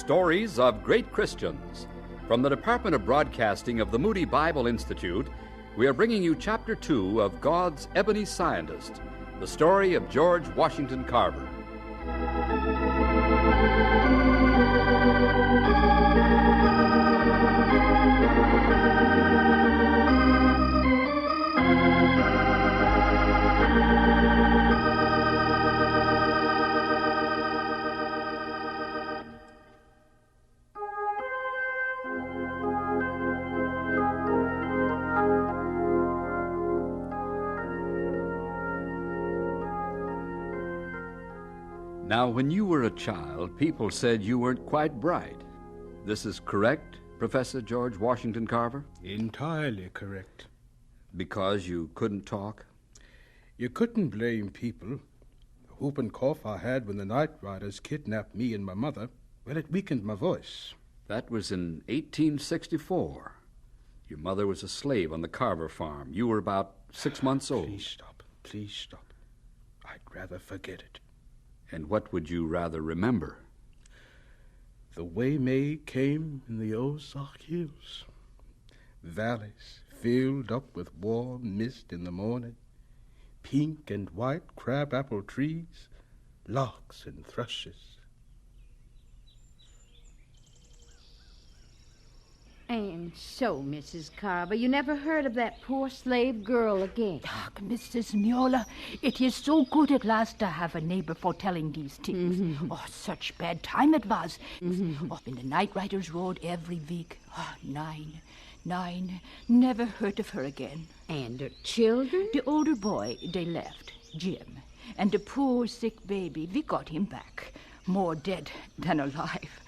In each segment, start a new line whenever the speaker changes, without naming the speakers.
Stories of Great Christians. From the Department of Broadcasting of the Moody Bible Institute, we are bringing you Chapter 2 of God's Ebony Scientist, the story of George Washington Carver. Now, when you were a child, people said you weren't quite bright. This is correct, Professor George Washington Carver?
Entirely correct.
Because you couldn't talk?
You couldn't blame people. The whoop and cough I had when the night riders kidnapped me and my mother, well, it weakened my voice.
That was in 1864. Your mother was a slave on the Carver farm. You were about 6 months old.
Please stop. Please stop. I'd rather forget it.
And what would you rather remember?
The way May came in the Ozark Hills. Valleys filled up with warm mist in the morning. Pink and white crabapple trees. Larks and thrushes.
And so, Mrs. Carver, you never heard of that poor slave girl again?
Ach, Mrs. Mueller, it is so good at last to have a neighbor for telling these things.
Mm-hmm.
Oh, such bad time it was. Oh, when the night riders rode every week. Oh, nine. Never heard of her again.
And her children?
The older boy, they left, Jim. And the poor sick baby, we got him back. More dead than alive.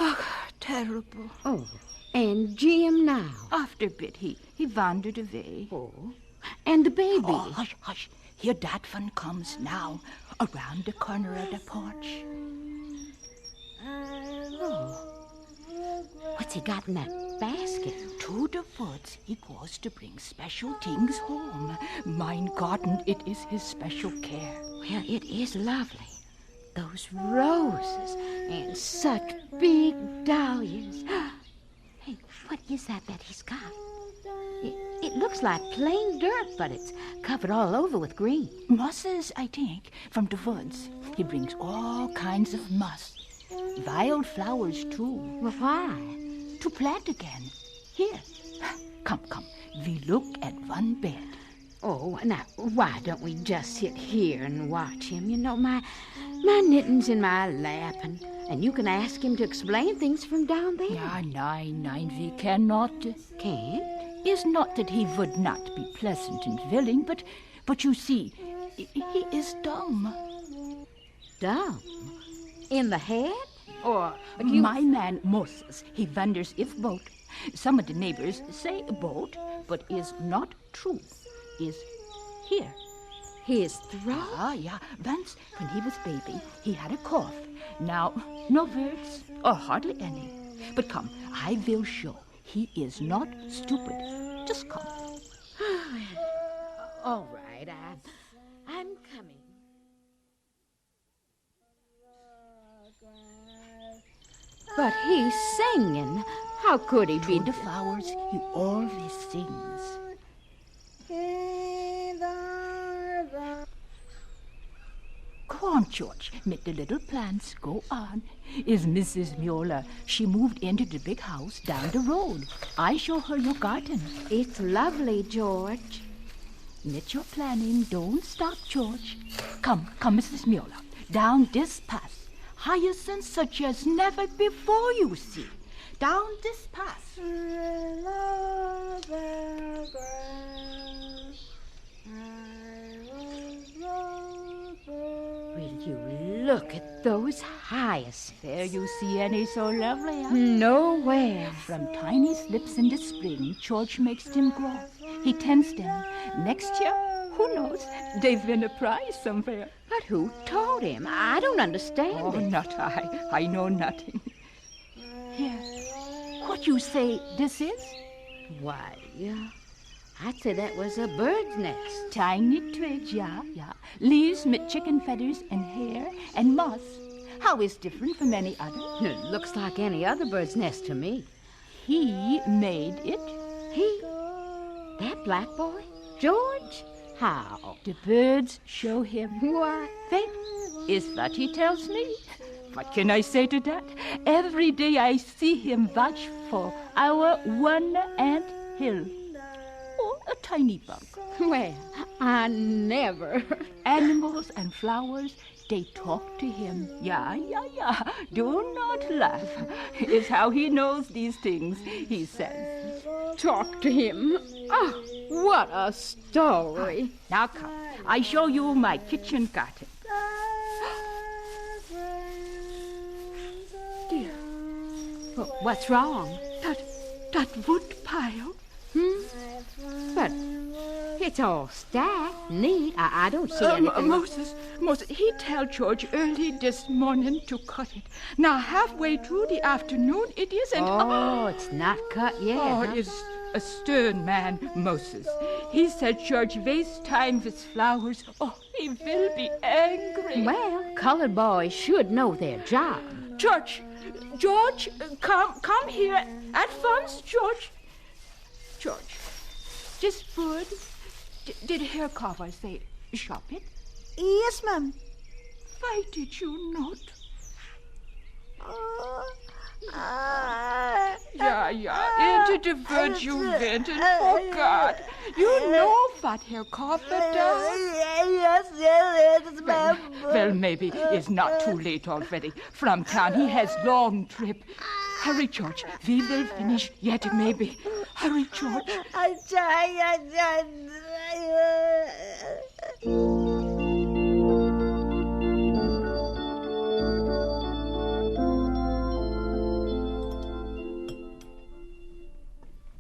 Oh, terrible.
Oh. And Jim now?
After a bit, he wandered away.
Oh. And the baby?
Oh, hush. Here that one comes now, around the corner of the porch.
Oh. What's he got in that basket?
To the woods he goes to bring special things home. Mein Garten, it is his special care.
Well, it is lovely. Those roses and such big dahlias. Hey, what is that he's got? It looks like plain dirt, but it's covered all over with green.
Mosses, I think, from the woods. He brings all kinds of moss. Wild flowers, too.
Well, why?
To plant again. Here. Come. We look at one bed.
Oh, now, why don't we just sit here and watch him? You know, my knitting's in my lap, and you can ask him to explain things from down there.
Ja, nein, we cannot.
Can't?
Is not that he would not be pleasant and willing, but you see, he is dumb.
Dumb? In the head? Or
My man Moses, he wonders if boat. Some of the neighbors say boat, but is not true. Is here.
His throat?
Yeah. Once, when he was baby, he had a cough. Now, no words, or hardly any. But come, I will show. He is not stupid. Just come.
All right, I'm coming. But he's singing. How could he be?
To the flowers, he always sings. Go on, George. Let the little plants go on. Is Mrs. Mueller. She moved into the big house down the road. I show her your garden.
It's lovely, George.
Let your planning. Don't stop, George. Come, Mrs. Mueller. Down this path. Hyacinths such as never before you see. Down this path.
Will you look at those hyacinths?
There you see any so lovely, huh?
Nowhere.
From tiny slips in the spring, George makes them grow. He tends them. Next year, who knows? They win a prize somewhere.
But who told him? I don't understand
Oh,
it.
not I. I know nothing. Here. What you say this is?
Why, I'd say that was a bird's nest.
Tiny twigs, yeah. Leaves with chicken feathers and hair and moss. How is different from any other?
It looks like any other bird's nest to me.
He made it.
He? That black boy? George? How?
The birds show him.
What?
That is what he tells me. What can I say to that? Every day I see him watch for our one ant hill. Oh, a tiny bug.
Well, I never.
Animals and flowers, they talk to him. Yeah. Do not laugh. It's how he knows these things, he says.
Talk to him? Oh, what a story.
Now come, I show you my kitchen garden.
Dear, what's wrong?
That wood pile.
But it's all stacked, neat. I don't see anything.
Moses, he tell George early this morning to cut it. Now, halfway through the afternoon, it isn't.
Oh, it's not cut yet.
Oh,
huh?
it's a stern man, Moses. He said George wastes time with flowers. Oh, he will be angry.
Well, colored boys should know their job.
George, come here at once, George. George, this bird, did Herr Carver say shop it?
Yes, ma'am.
Why did you not? Yeah, into the bird you went and forgot. You know what Herr Carver does.
Yes, ma'am.
Well, maybe it's not too late already. From town, he has long trip. Hurry, George. We will finish yet, maybe. Hurry, George.
I try.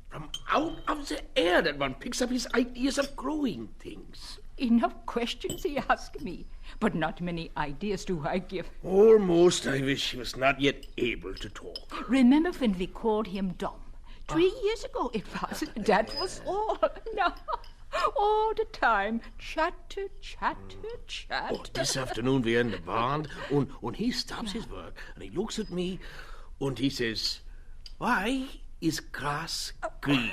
From out of the air that one picks up his ideas of growing things.
Enough questions he asked me, but not many ideas do I give.
Almost I wish he was not yet able to talk.
Remember when we called him dumb? 3 years ago it was. That was all. No, all the time. Chatter.
Oh, this afternoon we're in the barn, and he stops his work, and he looks at me, and he says, "Why is grass green?"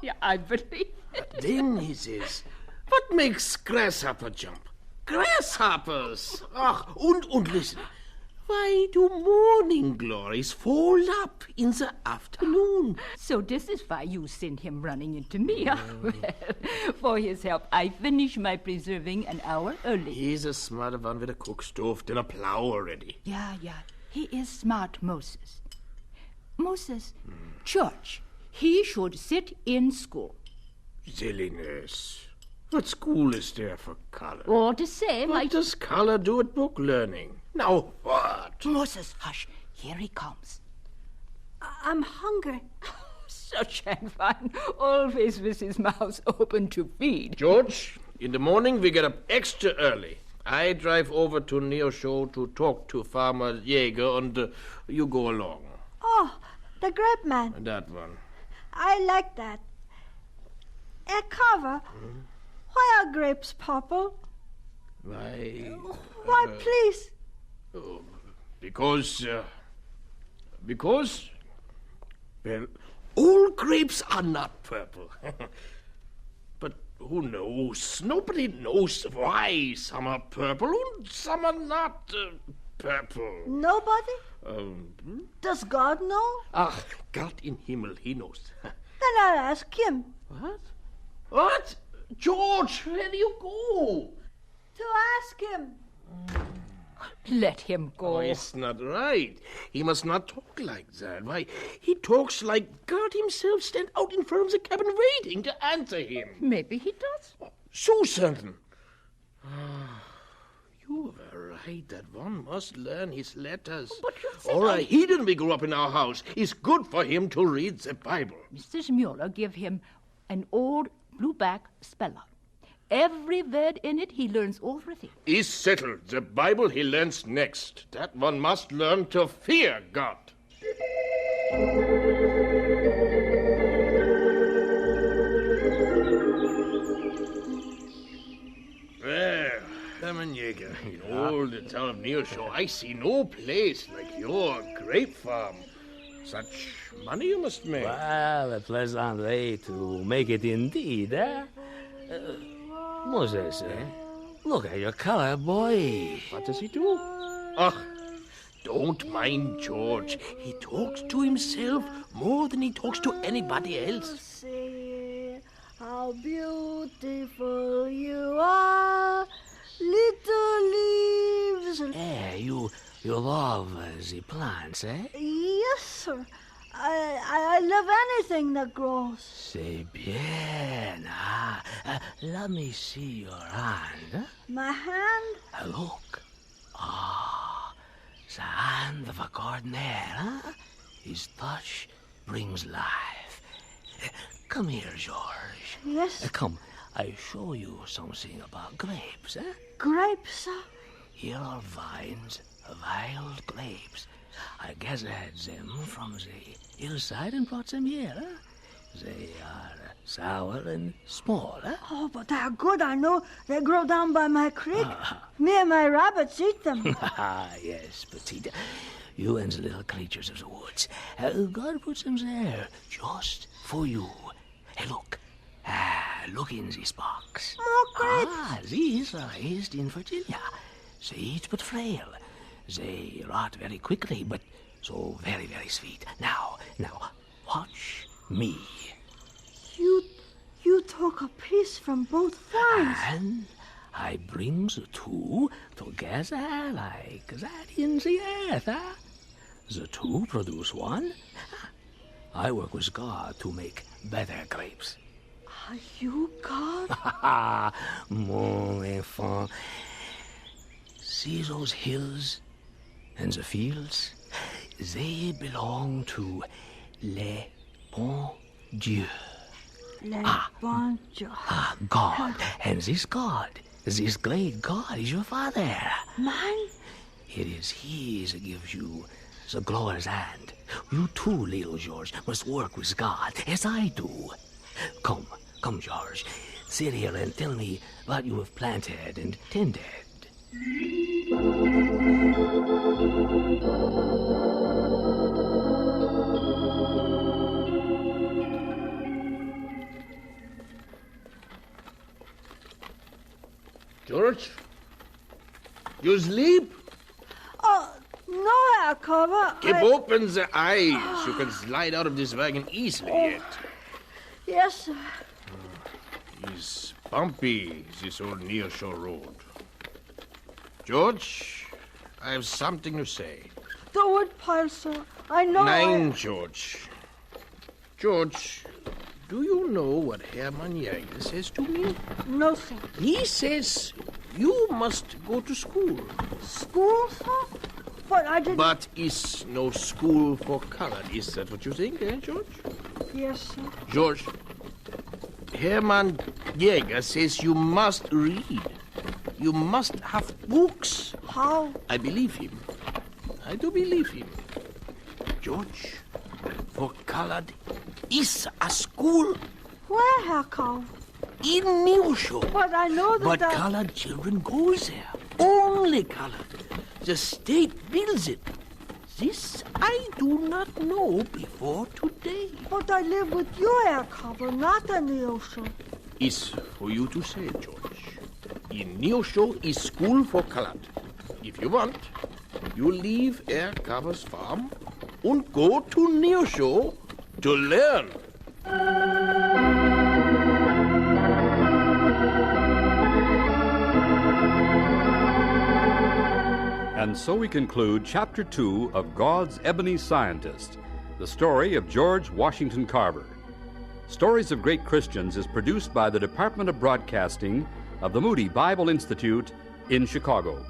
Yeah, I believe it.
Then he says, "What makes grasshopper jump?" Grasshoppers! And listen, why do morning glories fall up in the afternoon?
So this is why you sent him running into me, huh? Well, for his help, I finished my preserving an hour early.
He's a smarter one with a cook stove than a plow already.
Yeah. He is smart, Moses. George, he should sit in school.
Silliness. What school is there for color?
All the same,
What does color do at book learning? Now what?
Moses, hush. Here he comes.
I'm hungry.
Such a fun. Always with his mouth open to feed.
George, in the morning we get up extra early. I drive over to Neosho to talk to Farmer Jäger, and you go along.
Oh, the grape man.
That one.
I like that. Herr Carver, why are grapes purple?
Why,
please?
Because, well, all grapes are not purple. But who knows? Nobody knows why some are purple and some are not purple.
Nobody? Does God know?
Gott in Himmel, he knows.
Then I'll ask him.
What? George, where do you go?
To ask him.
Let him go.
Oh, it's not right. He must not talk like that. Why, he talks like God himself stand out in front of the cabin waiting to answer him.
Maybe he does.
Susan! You were right that one must learn his letters.
But you said
all right, he didn't we grew up in our house. It's good for him to read the Bible.
Mrs. Mueller give him an old blueback speller. Every word in it he learns already.
Is settled. The Bible he learns next. That one must learn to fear God. Well, Herman Jäger, Jäger, in all the town of Neosho, I see no place like your grape farm. Such money you must make.
Well, a pleasant way to make it indeed, eh? Moses, look at your color, boy.
What does he do? Ach, don't mind George. He talks to himself more than he talks to anybody else.
See how beautiful you are, little leaves.
You love the plants, eh?
Yes, sir. I love anything that grows.
C'est bien. Let me see your hand. Huh?
My hand?
Look. The hand of a gardener, huh? His touch brings life. Come here, George.
Yes.
Come, I show you something about grapes, eh?
Grapes, sir?
Here are vines of wild grapes. I gathered them from the hillside and brought them here. Huh? They are sour and small. Huh?
Oh, but they're good, I know. They grow down by my creek. Me and my rabbits eat them.
Yes, Petita. You and the little creatures of the woods. God puts them there just for you. Hey, look. Look in this box.
More grapes.
These are raised in Virginia. Sweet but frail. They rot very quickly, but so very, very sweet. Now, watch me.
You took a piece from both vines.
And I bring the two together like that in the earth, huh? The two produce one. I work with God to make better grapes.
Are you God?
Mon enfant. See those hills and the fields? They belong to le bon Dieu.
Bon Dieu.
God. And this God, this great God is your Father.
Mine?
It is He that gives you the glorious hand. You too, little George, must work with God, as I do. Come, George. Sit here and tell me what you have planted and tended.
George? You sleep?
Oh, no, Herr Carver.
Keep open the eyes. You can slide out of this wagon easily yet.
Yes, sir.
It's bumpy, this old Neosho road. George, I have something to say.
The woodpile, sir. I know.
Nein, George. George, do you know what Hermann Jäger says to me?
No, sir.
He says you must go to school.
School, sir? But I didn't...
But is no school for colored. Is that what you think, George?
Yes, sir.
George, Hermann Jäger says you must read. You must have books.
How?
I believe him. I do believe him. George, for colored is a school
Where, Herr Carver?
in Neosho.
But I know that...
But colored children go there. Only colored. The state builds it. This I do not know before today.
But I live with you, Herr Carver, not in the ocean.
Is for you to say, George. In Neosho is school for colored. If you want, you leave Herr Carver's farm and go to Neosho to learn.
And so we conclude Chapter 2 of God's Ebony Scientist, the story of George Washington Carver. Stories of Great Christians is produced by the Department of Broadcasting of the Moody Bible Institute in Chicago.